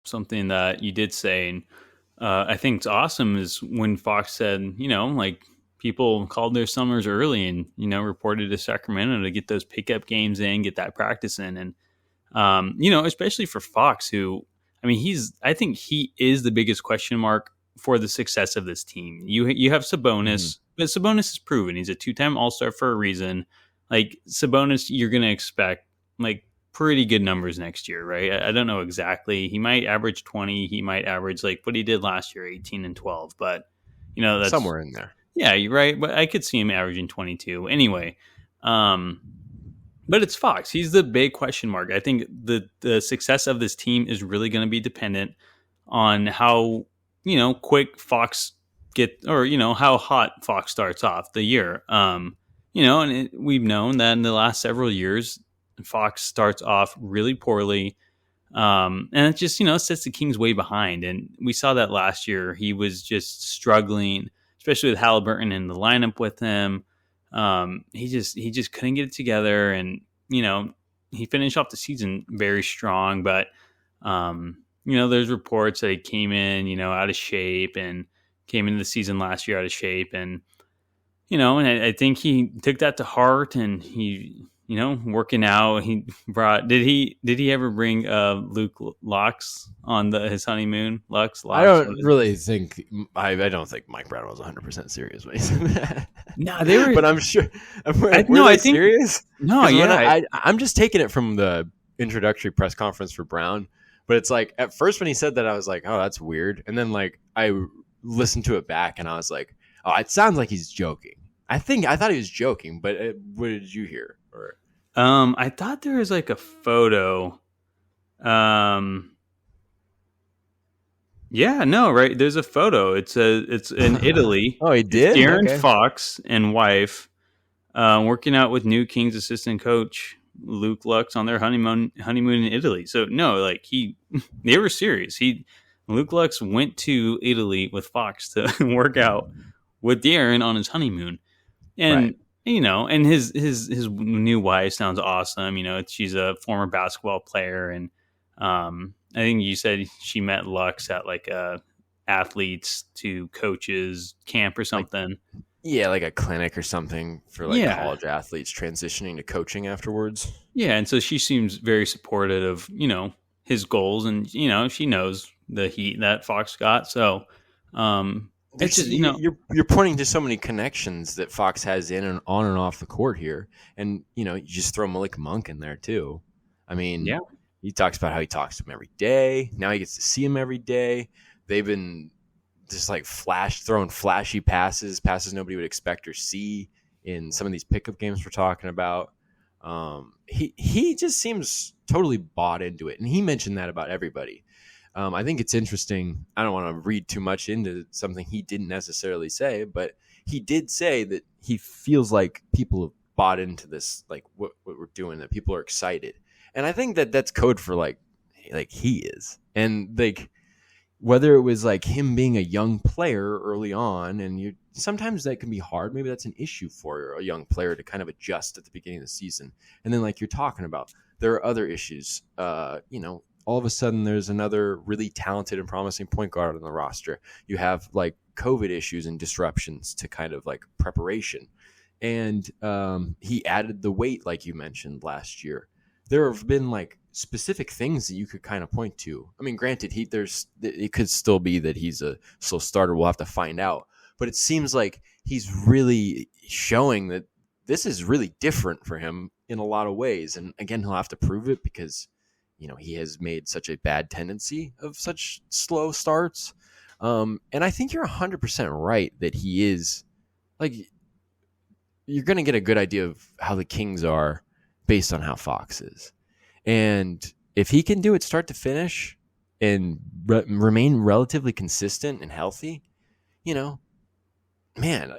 something that you did say, and I think it's awesome is when Fox said, like people called their summers early and, reported to Sacramento to get those pickup games in, get that practice in. And, especially for Fox, who, I think he is the biggest question mark for the success of this team. You have Sabonis, but Sabonis is proven. He's a 2-time All-Star for a reason. Like Sabonis, you're going to expect like pretty good numbers next year, right? I don't know exactly. He might average 20. He might average like what he did last year, 18 and 12. But, that's somewhere in there. Yeah, you're right. But I could see him averaging 22. Anyway, but it's Fox. He's the big question mark. I think the success of this team is really going to be dependent on how, quick Fox how hot Fox starts off the year. We've known that in the last several years, Fox starts off really poorly. And it just, sets the Kings way behind. And we saw that last year. He was just struggling, especially with Halliburton in the lineup with him. He just couldn't get it together. And, he finished off the season very strong. But, there's reports that he came in, out of shape and came into the season last year out of shape. And, and I think he took that to heart and he, working out. He brought. Did he ever bring Luke Lux on his honeymoon? Lux. I don't really think. I don't think Mike Brown was 100% serious when he said that. No, they were. But I'm sure. I think serious. No, yeah. I'm just taking it from the introductory press conference for Brown. But it's like at first when he said that, I was like, oh, that's weird. And then like I listened to it back and I was like, oh, it sounds like he's joking. I thought he was joking, but what did you hear? Or I thought there was like a photo. Yeah, no, right. There's a photo. It's in Italy. Oh, he did. It's Darren Fox and wife, working out with new Kings assistant coach Luke Lux on their honeymoon in Italy. So no, like they were serious. Luke Lux went to Italy with Fox to work out with Darren on his honeymoon, and. Right. And his new wife sounds awesome. She's a former basketball player, and I think you said she met Lux at like a athletes to coaches camp or something. Like a clinic or something for like college athletes transitioning to coaching afterwards. Yeah, and so she seems very supportive of his goals, and she knows the heat that Fox got. So. It's just, you're pointing to so many connections that Fox has in and on and off the court here, and you just throw Malik Monk in there too. I mean, he talks about how he talks to him every day. Now he gets to see him every day. They've been just like throwing flashy passes nobody would expect or see in some of these pickup games we're talking about. He just seems totally bought into it, and he mentioned that about everybody. I think it's interesting. I don't want to read too much into something he didn't necessarily say, but he did say that he feels like people have bought into this, like what we're doing, that people are excited. And I think that that's code for like he is. And like, whether it was like him being a young player early on, and sometimes that can be hard. Maybe that's an issue for a young player to kind of adjust at the beginning of the season. And then like you're talking about, there are other issues, all of a sudden there's another really talented and promising point guard on the roster. You have like COVID issues and disruptions to kind of like preparation. And he added the weight, like you mentioned last year. There have been like specific things that you could kind of point to. I mean, granted, it could still be that he's a slow starter. We'll have to find out. But it seems like he's really showing that this is really different for him in a lot of ways. And again, he'll have to prove it because he has made such a bad tendency of such slow starts. And I think you're 100% right that he is like, you're going to get a good idea of how the Kings are based on how Fox is. And if he can do it start to finish and remain relatively consistent and healthy, man,